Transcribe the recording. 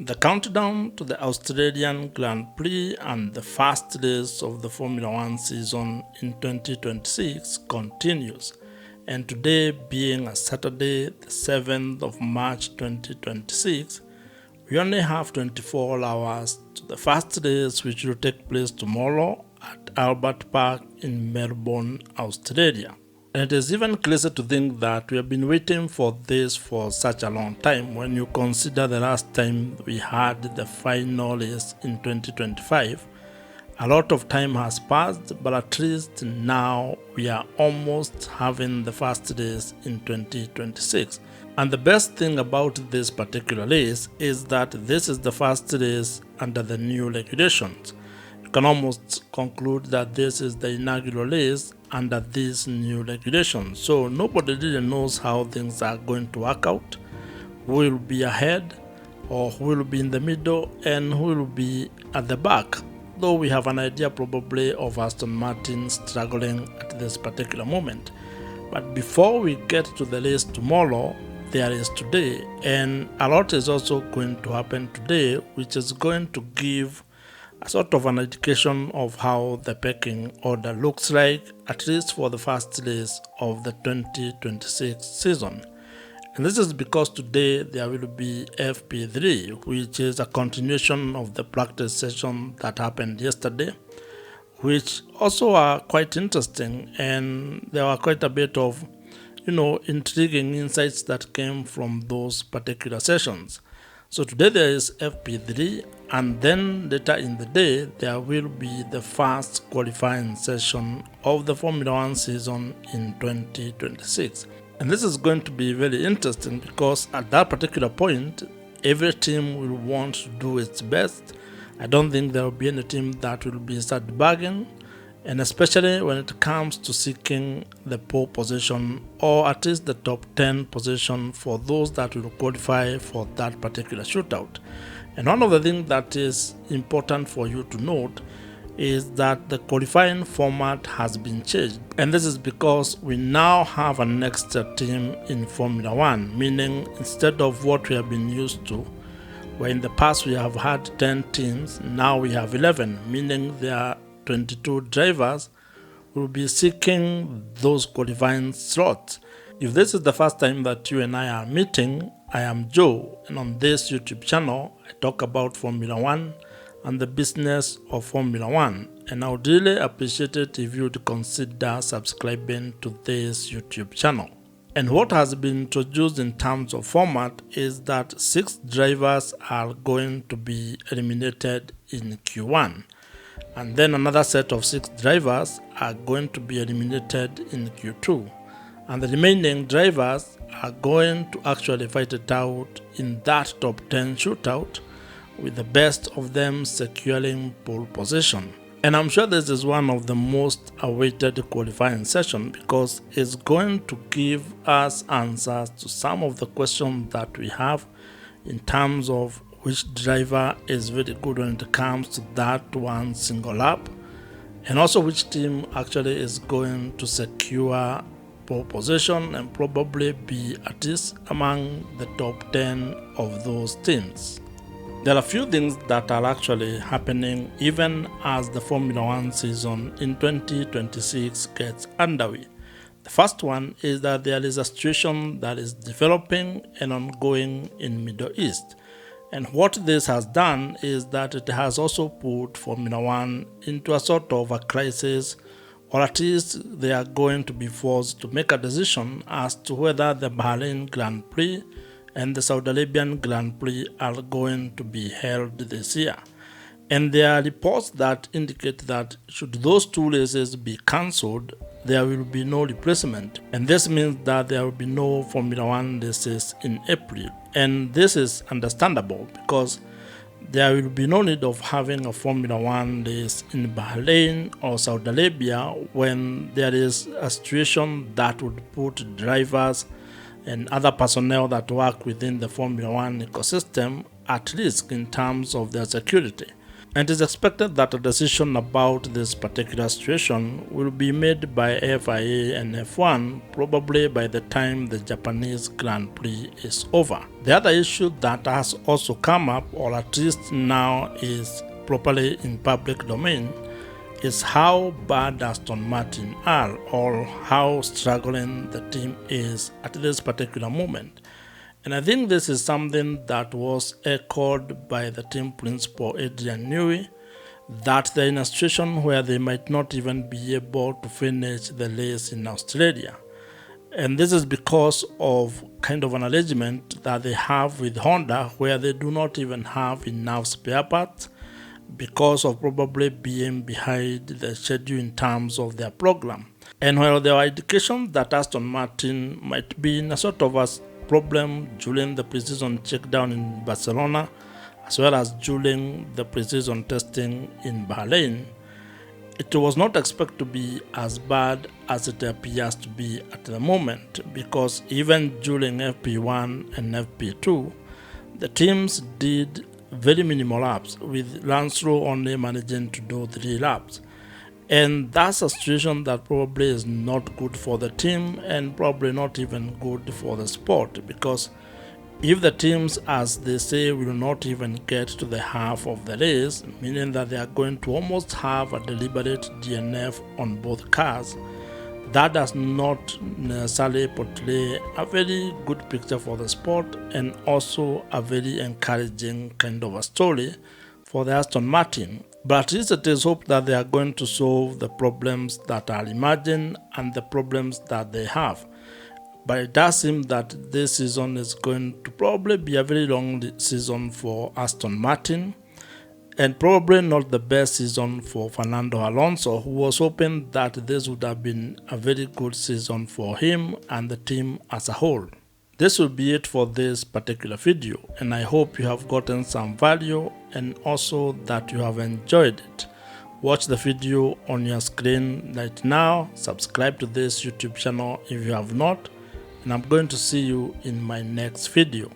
The countdown to the Australian Grand Prix and the first race of the Formula One season in 2026 continues, and today being a Saturday, the 7th of March 2026, we only have 24 hours to the first race, which will take place tomorrow at Albert Park in Melbourne, Australia. And it is even crazy to think that we have been waiting for this for such a long time when you consider the last time we had the final race in 2025. A lot of time has passed, but at least now we are almost having the first race in 2026. And the best thing about this particular race is that this is the first race under the new regulations. You can almost conclude that this is the inaugural race under these new regulations. So nobody really knows how things are going to work out, who will be ahead or who will be in the middle and who will be at the back. Though we have an idea probably of Aston Martin struggling at this particular moment. But before we get to the race tomorrow, there is today, and a lot is also going to happen today, which is going to give a sort of an indication of how the pecking order looks like, at least for the first race of the 2026 season. And this is because today there will be FP3, which is a continuation of the practice session that happened yesterday, which also are quite interesting, and there were quite a bit of intriguing insights that came from those particular sessions. So today there is FP3, and then later in the day there will be the first qualifying session of the Formula One season in 2026. And this is going to be very interesting because at that particular point, every team will want to do its best. I don't think there will be any team that will be sandbagging, and especially when it comes to seeking the pole position or at least the top 10 position for those that will qualify for that particular shootout. And one of the things that is important for you to note is that the qualifying format has been changed, and this is because we now have an extra team in Formula One, meaning instead of what we have been used to, where in the past we have had 10 teams, now we have 11, meaning there are 22 drivers who will be seeking those qualifying slots. If this is the first time that you and I are meeting, I am Joe, and on this YouTube channel I talk about Formula One and the business of Formula One, and I would really appreciate it if you would consider subscribing to this YouTube channel. And what has been introduced in terms of format is that 6 drivers are going to be eliminated in Q1, and then another set of 6 drivers are going to be eliminated in Q2, and the remaining drivers are going to actually fight it out in that top 10 shootout, with the best of them securing pole position. And I'm sure this is one of the most awaited qualifying sessions because it's going to give us answers to some of the questions that we have in terms of which driver is very good when it comes to that one single lap, and also which team actually is going to secure pole position and probably be at least among the top 10 of those teams. There are a few things that are actually happening even as the Formula One season in 2026 gets underway. The first one is that there is a situation that is developing and ongoing in Middle East. And what this has done is that it has also put Formula One into a sort of a crisis, or at least they are going to be forced to make a decision as to whether the Bahrain Grand Prix and the Saudi Arabian Grand Prix are going to be held this year. And there are reports that indicate that should those 2 races be cancelled, there will be no replacement. And this means that there will be no Formula One races in April. And this is understandable because there will be no need of having a Formula One race in Bahrain or Saudi Arabia when there is a situation that would put drivers and other personnel that work within the Formula One ecosystem at risk in terms of their security. And it is expected that a decision about this particular situation will be made by FIA and F1 probably by the time the Japanese Grand Prix is over. The other issue that has also come up, or at least now is properly in public domain, is how bad Aston Martin are, or how struggling the team is at this particular moment. And I think this is something that was echoed by the team principal Adrian Newey, that they're in a situation where they might not even be able to finish the race in Australia. And this is because of kind of an arrangement that they have with Honda, where they do not even have enough spare parts because of probably being behind the schedule in terms of their program. And while there are indications that Aston Martin might be in a sort of a problem during the pre-season checkdown in Barcelona, as well as during the pre-season testing in Bahrain, it was not expected to be as bad as it appears to be at the moment, because even during FP1 and FP2, the teams did very minimal laps, with Lance Stroll only managing to do 3 laps. And that's a situation that probably is not good for the team, and probably not even good for the sport, because if the teams, as they say, will not even get to the half of the race, meaning that they are going to almost have a deliberate DNF on both cars, that does not necessarily portray a very good picture for the sport, and also a very encouraging kind of a story for the Aston Martin. But at least it is hoped that they are going to solve the problems that are emerging and the problems that they have. But it does seem that this season is going to probably be a very long season for Aston Martin, and probably not the best season for Fernando Alonso, who was hoping that this would have been a very good season for him and the team as a whole. This will be it for this particular video, and I hope you have gotten some value and also that you have enjoyed it. Watch the video on your screen right now, subscribe to this YouTube channel if you have not, and I'm going to see you in my next video.